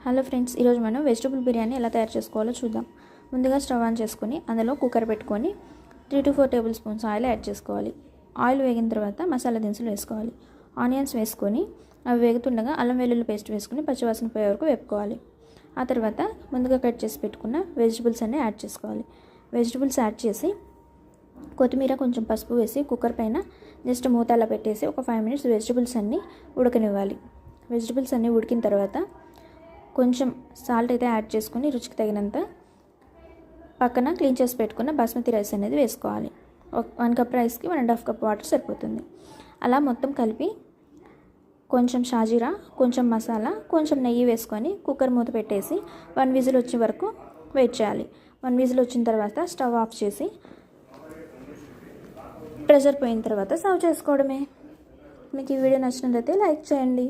Hello friends, ఈరోజు మనం vegetable biryani ఎలా తయారు చేసుకోవాలో చూద్దాం. ముందుగా స్టవ్ ఆన్ చేసుకొని అందులో కుక్కర్ పెట్టుకొని 3 to 4 table spoons oil add చేసుకోవాలి. ఆయిల్ వేగిన తర్వాత మసాలా దినుసులు వేసుకోవాలి. ఆనియన్స్ వేసుకొని అవి వేగుతుండగా అల్లం వెల్లుల్లి పేస్ట్ వేసుకొని పచ్చివాసన పోయే వరకు వేపుకోవాలి. ఆ తర్వాత ముందుగా కట్ చేసి పెట్టుకున్న వెజిటబుల్స్ అన్నీ యాడ్ చేసుకోవాలి. వెజిటబుల్స్ యాడ్ చేసి కొత్తిమీర కొంచెం పసుపు వేసి కుక్కర్ పైన జస్ట్ మూత అలా పెట్టేసి ఒక 5 minutes వెజిటబుల్స్ అన్నీ ఉడకనివ్వాలి. వెజిటబుల్స్ అన్నీ ఉడికిన తర్వాత కొంచెం సాల్ట్ అయితే యాడ్ చేసుకొని రుచికి తగినంత పక్కన క్లీన్ చేసి పెట్టుకున్న బాస్మతి రైస్ అనేది వేసుకోవాలి. 1 cup రైస్కి 1.5 cup వాటర్ సరిపోతుంది. అలా మొత్తం కలిపి కొంచెం షాజీరా, కొంచెం మసాలా, కొంచెం నెయ్యి వేసుకొని కుక్కర్ మూత పెట్టేసి 1 విజిల్ వచ్చే వరకు వెయిట్ చేయాలి. 1 విజిల్ వచ్చిన తర్వాత స్టవ్ ఆఫ్ చేసి ప్రెషర్ పోయిన తర్వాత సర్వ్ చేసుకోవడమే. మీకు ఈ వీడియో నచ్చినట్లయితే లైక్ చేయండి.